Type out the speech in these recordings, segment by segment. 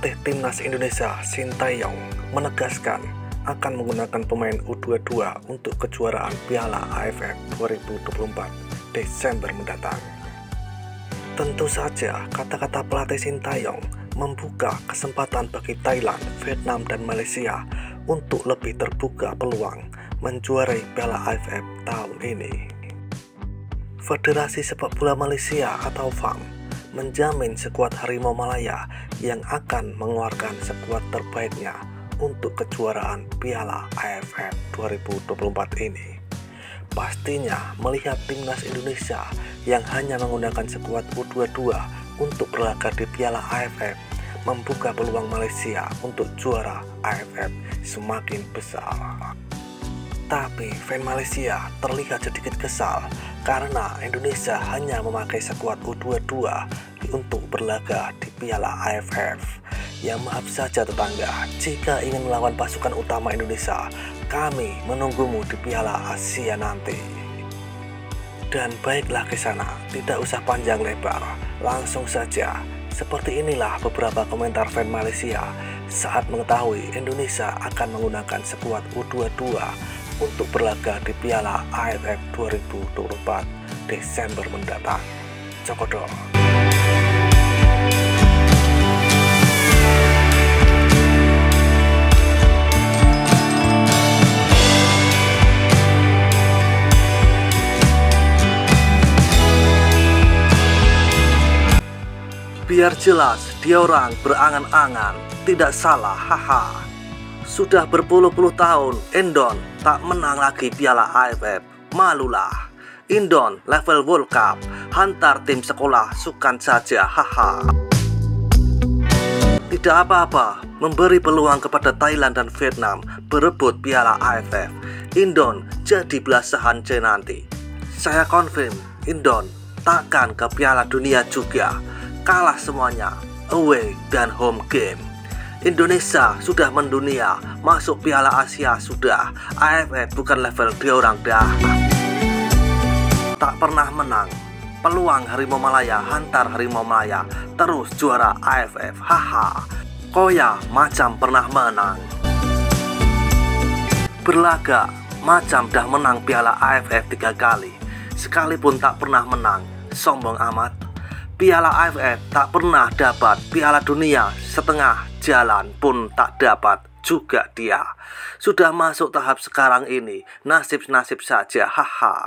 Pelatih Timnas Indonesia Sintayong menegaskan akan menggunakan pemain U22 untuk kejuaraan Piala AFF 2024 Desember mendatang. Tentu saja kata-kata pelatih Sintayong membuka kesempatan bagi Thailand, Vietnam, dan Malaysia untuk lebih terbuka peluang menjuarai Piala AFF tahun ini. Federasi Sepak Bola Malaysia atau FAM menjamin skuad Harimau Malaya yang akan mengeluarkan skuad terbaiknya untuk kejuaraan Piala AFF 2024 ini. Pastinya melihat Timnas Indonesia yang hanya menggunakan skuad U22 untuk berlaga di Piala AFF membuka peluang Malaysia untuk juara AFF semakin besar. Tapi fan Malaysia terlihat sedikit kesal karena Indonesia hanya memakai skuad U22 untuk berlaga di Piala AFF. Ya maaf saja tetangga, jika ingin melawan pasukan utama Indonesia, kami menunggumu di Piala Asia nanti. Dan baiklah ke sana, tidak usah panjang lebar, langsung saja. Seperti inilah beberapa komentar fan Malaysia saat mengetahui Indonesia akan menggunakan skuad U22 untuk berlaga di Piala AFF 2024 Desember mendatang. Cokodol. Biar jelas, dia orang berangan-angan, tidak salah, haha. Sudah berpuluh-puluh tahun, Indon tak menang lagi Piala AFF, malulah. Indon level World Cup, hantar tim sekolah sukan saja, haha. Tidak apa-apa, memberi peluang kepada Thailand dan Vietnam berebut Piala AFF. Indon jadi belasahan C nanti. Saya confirm, Indon takkan ke Piala Dunia juga. Kalah semuanya, away dan home game. Indonesia sudah mendunia, masuk Piala Asia sudah. AFF bukan level dia orang dah. Tak pernah menang. Peluang Harimau Malaya hantar Harimau Malaya terus juara AFF. Haha. Koya macam pernah menang. Berlaga macam dah menang Piala AFF 3 kali. Sekalipun tak pernah menang, sombong amat. Piala AFF tak pernah dapat, Piala Dunia setengah jalan pun tak dapat juga dia. Sudah masuk tahap sekarang ini, nasib-nasib saja, haha.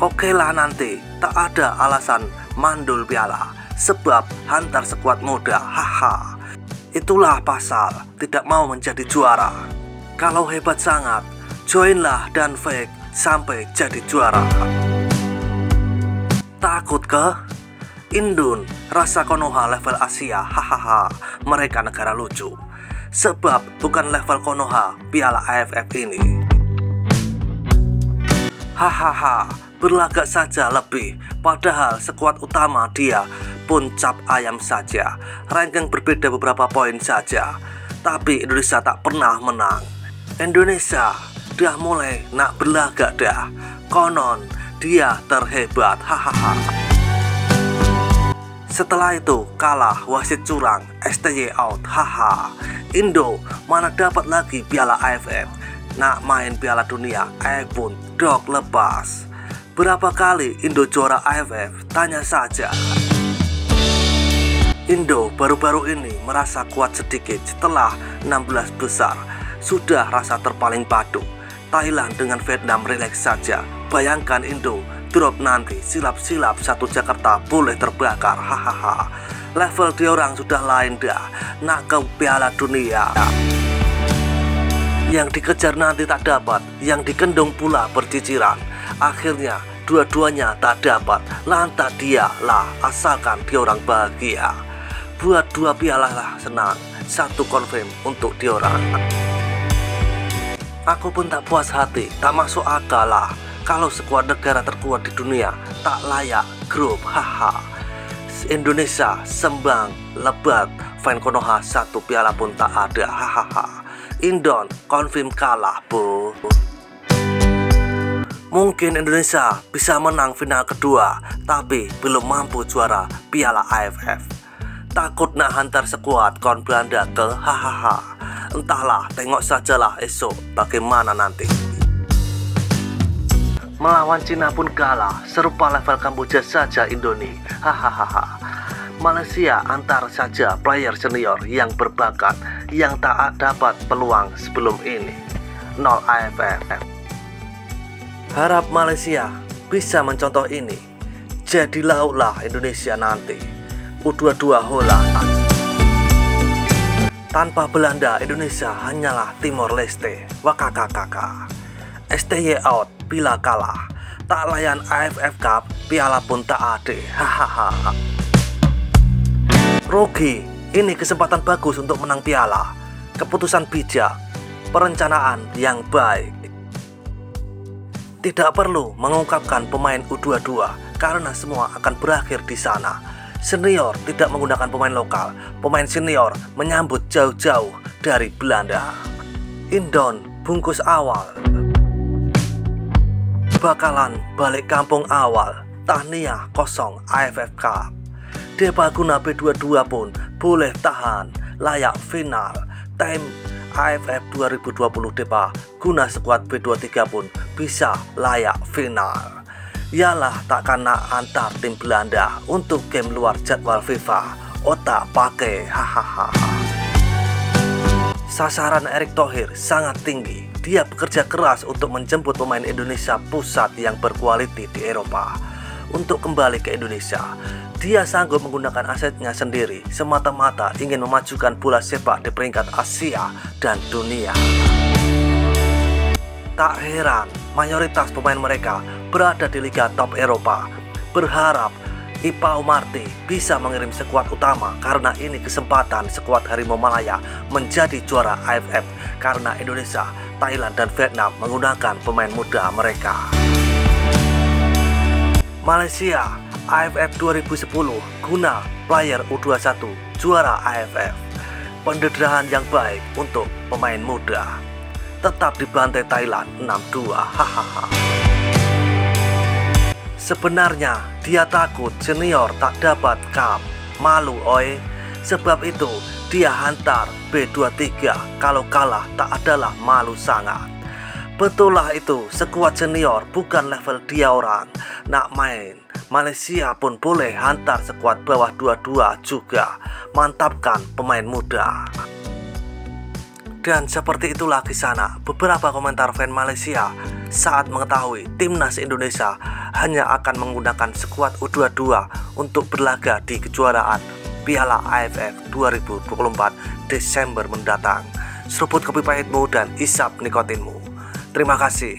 Oke lah nanti, tak ada alasan mandul piala, sebab hantar skuad muda, haha. Itulah pasal, tidak mau menjadi juara. Kalau hebat sangat, joinlah dan fake sampai jadi juara. Takut ke? Indon rasa Konoha level Asia, hahaha. Mereka negara lucu. Sebab bukan level Konoha Piala AFF ini. Hahaha, berlagak saja lebih. Padahal skuad utama dia pun cap ayam saja. Ranking berbeda beberapa poin saja. Tapi Indonesia tak pernah menang. Indonesia dah mulai nak berlagak dah. Konon dia terhebat, hahaha. Setelah itu kalah, wasit curang, STY out, haha. Indo mana dapat lagi Piala AFF. Nak main Piala Dunia, pun dok lepas. Berapa kali Indo juara AFF? Tanya saja. Indo baru-baru ini merasa kuat sedikit setelah 16 besar. Sudah rasa terpaling padu. Thailand dengan Vietnam rileks saja. Bayangkan Indo drop nanti, silap-silap satu Jakarta boleh terbakar, hahaha. Level diorang sudah lain dah, nak ke Piala Dunia. Yang dikejar nanti tak dapat, yang dikendung pula berciciran. Akhirnya dua-duanya tak dapat, lantas dia lah, asalkan diorang bahagia. Buat 2 piala lah senang, 1 confirm untuk diorang. Aku pun tak puas hati, tak masuk akal lah. Kalau skuad negara terkuat di dunia tak layak grup, haha. Indonesia sembang lebat, fan Konoha 1 piala pun tak ada, hahaha. Indon confirm kalah, bu. Mungkin Indonesia bisa menang final kedua, tapi belum mampu juara Piala AFF. Takut nak hantar skuad kon Belanda ke hahaha. Entahlah, tengok sajalah esok bagaimana nanti. Melawan Cina pun kalah, serupa level Kamboja saja Indonesia. Hahaha. Malaysia antar saja player senior yang berbakat yang tak dapat peluang sebelum ini. 0 AFF. Harap Malaysia bisa mencontoh ini. Jadi lautlah Indonesia nanti. U22 hola. Tanpa Belanda, Indonesia hanyalah Timor Leste. Wakakakaka. STY out bila kalah. Tak layan AFF Cup, piala pun tak ada. Hahaha. Rugi, ini kesempatan bagus untuk menang piala. Keputusan bijak, perencanaan yang baik. Tidak perlu mengungkapkan pemain U22 karena semua akan berakhir di sana. Senior tidak menggunakan pemain lokal. Pemain senior menyambut jauh-jauh dari Belanda. Indon bungkus awal. Bakalan balik kampung awal. Tahniah kosong AFF Cup. Depa Guna B22 pun boleh tahan layak final. Time AFF 2020 Depa Guna skuad B23 pun bisa layak final. Yalah takkan nak antar tim Belanda untuk game luar jadwal FIFA. Otak pakai hahaha. Sasaran Erick Thohir sangat tinggi. Dia bekerja keras untuk menjemput pemain Indonesia pusat yang berkualiti di Eropa untuk kembali ke Indonesia. Dia sanggup menggunakan asetnya sendiri semata-mata ingin memajukan bola sepak di peringkat Asia dan dunia. Tak heran mayoritas pemain mereka berada di liga top Eropa. Berharap Ipao Marti bisa mengirim skuad utama karena ini kesempatan skuad Harimau Malaya menjadi juara AFF karena Indonesia, Thailand dan Vietnam menggunakan pemain muda mereka. Malaysia AFF 2010 Guna player U21 juara AFF. Pendederahan yang baik untuk pemain muda. Tetap dibantai Thailand 6-2. Hahaha. Sebenarnya dia takut senior tak dapat cup. Malu oi. Sebab itu dia hantar B23. Kalau kalah tak adalah malu sangat. Betul lah itu, skuad senior bukan level dia orang. Nak main Malaysia pun boleh hantar skuad bawah 22 juga. Mantapkan pemain muda. Dan seperti itulah di sana beberapa komentar fan Malaysia saat mengetahui timnas Indonesia hanya akan menggunakan skuad U22 untuk berlaga di kejuaraan Piala AFF 2024 Desember mendatang. Seruput kopi pahitmu dan isap nikotinmu. Terima kasih.